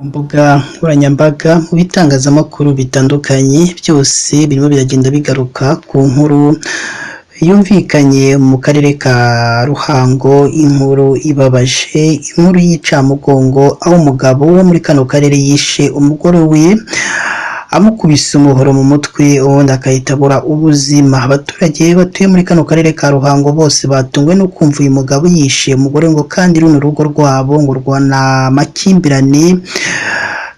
Mbuga nkoranyambaga mu bitangazamakuru bitandukanye byose birimo biragenda bigaruka ku nkuru yumvikanye mu karere ka Ruhango, inkuru ibabaje, inkuru y'icamugongo aho umugabo wo muri kano karere yishe umugore we amukubise umuhoro mu mutwe ubundi akahita abura ubuzima. Abaturage batuye muri kano karere ka Ruhango bose batunguwe no kumva uyu mugabo yishe umugore ngo kandi runo rugo rwabo ngo rwana amakimbirane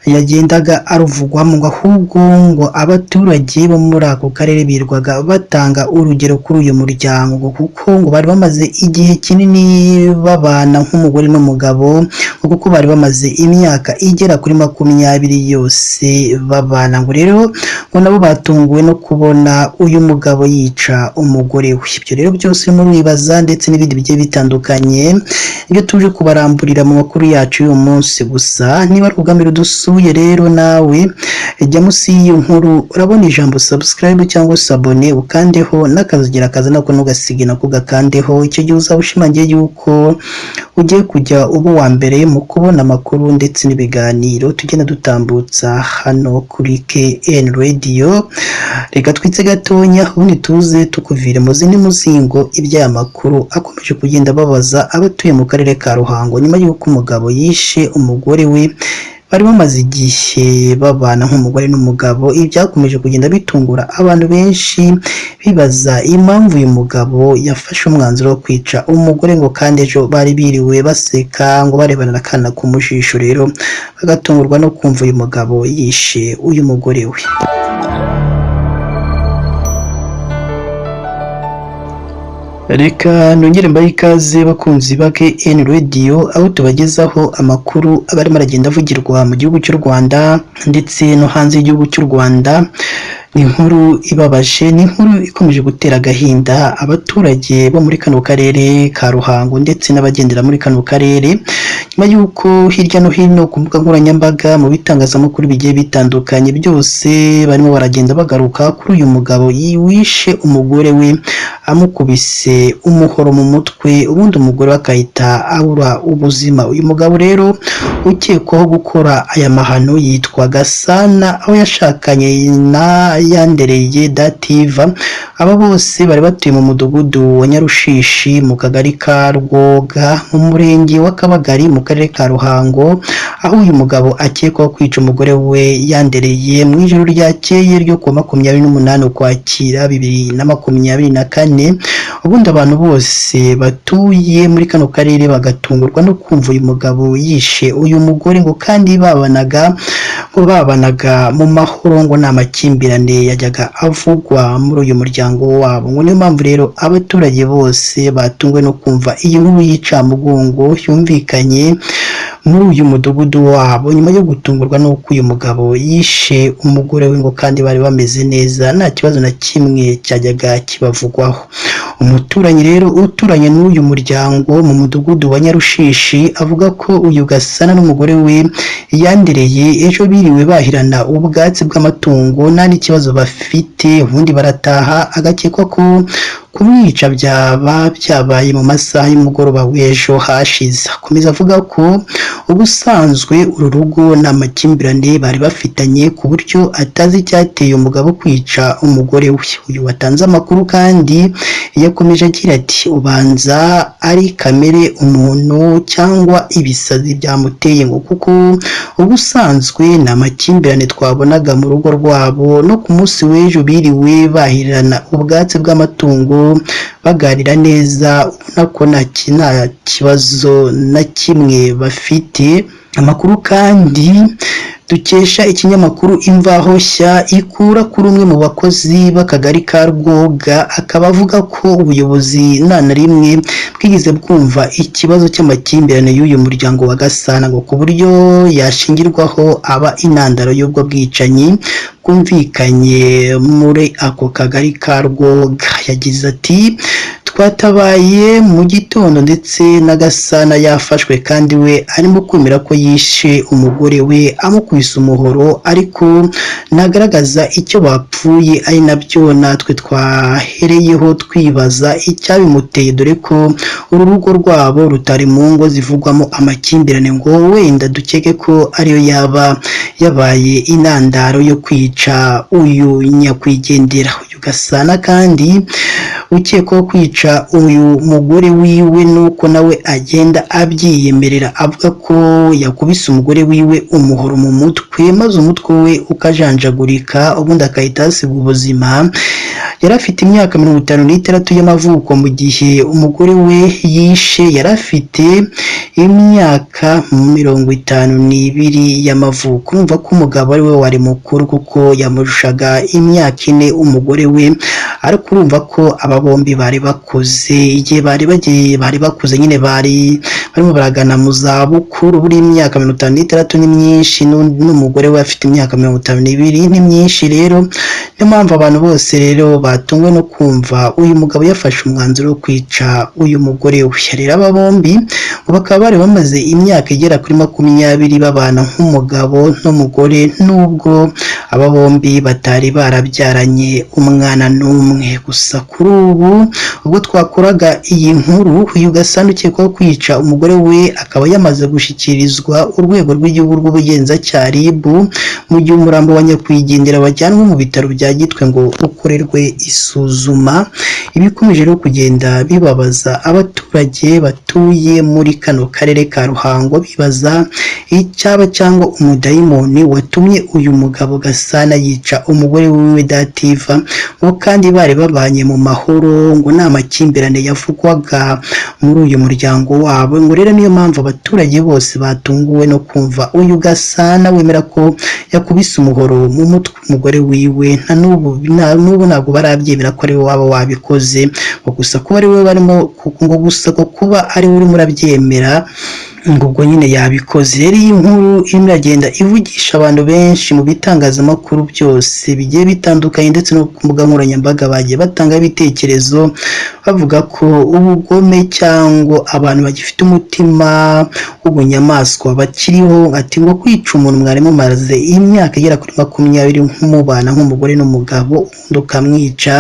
yagendaga aruvugwamo ngo ahubwo ngo abaturage bo muri ako karere birwaga batanga urugero kuri uyu muryango kuko ngo bari bamaze igihe kinini babana nk'umugore n'umugabo kuko bari bamaze imyaka igera kuri 20 yose babana ngo rero ngo nabo batunguwe no kubona uyu mugabo yica umugore we. Ibyo rero byose muri bibaza ndetse n'ibindi bigiye bitandukanye ibyo tuje kubaramburira mu makuru yacu uyu munsi. Gusa niba ari ugamira udusuye rero nawe jya musi y'iyo nkuru urabona ijambo subscribe cyangwa se abone ukandeho n'akazugira kaza nako nugasige nako gakandeho, icyo gihe uzaba ushimangiye yuko ugiye kujya uba wa mbere mu kubona amakuru ndetse n'ibiganiro tugenda dutambutsa hano kuri KN Radio. Reka twitse gatonya ubundi tuze tukuvire mu zindi muzingo iby'aya makuru akomeje kugenda babaza abatuye mu karere ka Ruhango nyuma y'uko umugabo yishe umugore we bari bamaze igihe babana nk'umugore n'umugabo. Ibi byakomeje kugenda bitungura abantu benshi bibaza impamvu uyu mugabo yafashe umwanzuro wo kwica umugore ngo kandi ejo bari biriwe baseka ngo barebana n'akana ku mujisho, rero bagatungurwa no kumva uyu mugabo yishe uyu mugore we. Reka nongere mbaye ikaze bakunzi ba KN Radio aho tubagezaho amakuru abarimo aragenda avugirwa mu gihugu cy'u Rwanda ndetse no hanze y'igihugu cy'u Rwanda. Ni inkuru ibabaje, ni inkuru ikomeje gutera agahinda abaturage bo muri kano karere ka Ruhango ndetse n'abagendera muri kano karere nyuma y'uko hirya no hino ku mbuga nkoranyambaga mu bitangazamakuru bigiye bitandukanye byose barimo baragenda bagaruka kuri uyu mugabo yiwishe umugore we amukubise umuhoro mu mutwe ubundi umugore akahita abura ubuzima. Uyu mugabo rero ukekwaho gukora aya mahano yitwa Gasana aho yashakanye na Yandereye Dativa. Aba bose bari batuye mu mudugudu wa Nyarushishi mu kagari ka Rwoga mu murenge wa Kabagari mu karere ka Ruhango, aho uyu mugabo akekwaho kwica umugore we Yandereye mu ijoro ryakeye ryo ku 28 Ukwakira 2024. Ubundi abantu bose batuye muri kano karere bagatungurwa no kumva uyu mugabo yishe uyu mugore ngo kandi babanaga mu mahoro ngo nta makimbirane yajyaga avugwa muri uyu muryango wabo. Ngo niyo mpamvu rero abaturage bose batungwe no kumva iyi nkuru y'icamugongo yumvikanye muri uyu mudugudu wabo nyuma yo gutungurwa n'uko uyu mugabo yishe umugore we ngo kandi bari bameze neza nta kibazo na kimwe cyajyaga kibavugwaho. Umuturanyi rero uturanye n'uyu muryango mu mudugudu wa Nyarushishi avuga ko uyu Gasana n'umugore we Yandereye ejo biriwe bahirana ubwatsi bw'amatungo nta n'ikibazo bafite ubundi barataha, agakekwa ko kumwica byaba byabaye mu masaha y'umugoroba w'ejo hashize. Akomeza avuga ko ubusanzwe uru rugo nta makimbirane bari bafitanye ku buryo atazi icyateye umugabo kwica umugore we. Uyu watanze amakuru kandi yakomeje agira ati ubanza ari kamere umuntu cyangwa ibisazi byamuteye ngo kuko ubusanzwe nta makimbirane twabonaga mu rugo rwabo no ku munsi w'ejo biriwe bahirana ubwatsi bw'amatungo baganira neza ubona ko nta kibazo na kimwe bafite. Amakuru kandi dukesha ikinyamakuru Imvaho Nshya ikura kuri umwe mu bakozi b'akagari ka Rwoga akaba avuga ko ubuyobozi nta na rimwe bwigeze bwumva ikibazo cy'amakimbirane y'uyu muryango wa Gasana ngo ku buryo yashingirwaho aba intandaro y'ubwo bwicanyi bwumvikanye muri ako kagari ka Rwoga. Yagize ati twatabaye mu gitondo ndetse n'agasana yafashwe kandi we arimo kwemera ko yishe umugore we amukubise umuhoro ariko nagaragaza icyo bapfuye, ari nabyo natwe twahereyeho twibaza icyabimuteye, dore ko uru rugo rwabo rutari mu ngo zivugwamo amakimbirane ngo wenda dukeke ko ariyo yaba yabaye intandaro yo kwica uyu nyakwigendera. Uyu Gasana kandi ukekwaho kwica uyu mugore wiwe nuko nawe agenda abyiyemerera avuga ko yakubise umugore wiwe umuhoro mu mutwe maze umutwe we ukajanjagurika ubundi akahita asiga ubuzima. Yari afite imyaka 56 y'amavuko mu gihe umugore we yishe yari afite imyaka 52 y'amavuko. Urumva ko umugabo ari we wari mukuru kuko yamurushaga imyaka 4 umugore we, ariko urumva ko aba bombi bari bakuze, igihe bari bakuze nyine barimo baragana mu za bukuru. Buri imyaka 56 ni myinshi n'umugore we afite imyaka 52 ni myinshi, rero niyo mpamvu abantu bose rero batungwe no kumva uyu mugabo yafashe umwanzuro wo kwica uyu mugore we. Rero aba bombi bakaba bari bamaze imyaka igera kuri 20 babana nk'umugabo n'umugore, nubwo aba bombi batari barabyaranye umwana n'umwe. Gusa kuri ubu ubwo twakoraga iyi nkuru, uyu Gasana ukekwaho kwica umugore we akaba yamaze gushyikirizwa urwego rw'igihugu rw'ubugenzacyaha RIB, mu gihe umurambo wa nyakwigendera wajyanwe mu bitaro bya Gitwe ngo ukorerwe isuzuma. Ibikomeje rero kugenda bibabaza abaturage batuye muri kano karere ka Ruhango, bibaza icyaba cyangwa umudayimoni watumye uyu mugabo Gasana yica umugore wiwe Dativa, ngo kandi bari babanye mu mahoro, ngo nta makimbirane yavugwaga muri uyu muryango wabo. Ngo rero niyo mpamvu abaturage bose batunguwe no kumva uyu Gasana wemera ko yakubise umuhoro mu mutwe umugore wiwe. N'ubu ntabwo barabyemera ko ari we waba wabikoze, ngo gusa kuba ari we barimo kuba ari we urimo urabyemera ngo ubwo nyine yabikoze. Rero iyi nkuru irimo iragenda ivugisha abantu benshi mu bitangazamakuru byose bigiye bitandukanye ndetse no ku mbuga nkoranyambaga, bagiye batanga ibitekerezo bavuga ko ubugome cyangwa abantu bagifite umutima w'ubunyamaswa bakiriho, ati ngo kwica umuntu mwari mumaze imyaka igera kuri 20 nk'umubana nk'umugore n'umugabo undi ukamwica,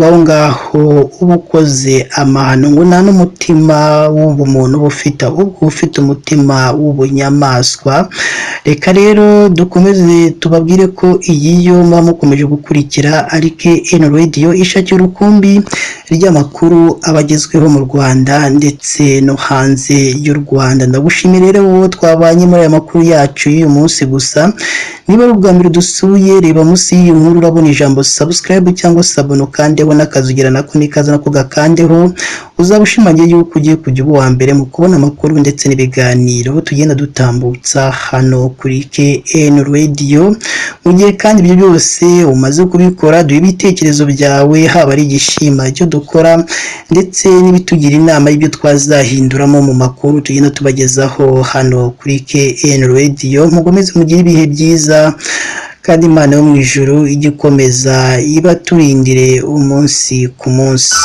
ngaho ngaho uba ukoze amahano, ngo nta n'umutima w'ubumuntu ufite, ahubwo ufite umutima w'ubunyamaswa. Reka rero dukomeze tubabwire ko iyi yo muba mukomeje gukurikira ari KN Radio, ishakira urukumbi ry'amakuru abagezweho mu Rwanda ndetse no hanze y'u Rwanda. Ndagushimira rero wowe twabanye muri aya makuru yacu y'uyu munsi. Gusa niba ari ubwa mbere dusuye, reba munsi y'iyi nkuru urabona ijambo subscribe cyangwa sabone, ukandeho n'akazugira nako nikaza nako gakandeho, uzaba ushimangiye yuko ugiye kujya uba uwa mbere mu kubona amakuru ndetse n'ibiganiro tugenda dutambutsa hano kuri KN Radio. Mu gihe kandi ibyo byose umaze kubikora, duhe ibitekerezo byawe, haba ari igishima icyo dukora ndetse n'ibitugira inama y'ibyo twazahinduramo mu makuru tugenda tubagezaho hano kuri KN Radio. Mukomeze mugire ibihe byiza kandi Imana yo mu ijuru ijye ikomeza ibaturindire umunsi ku munsi.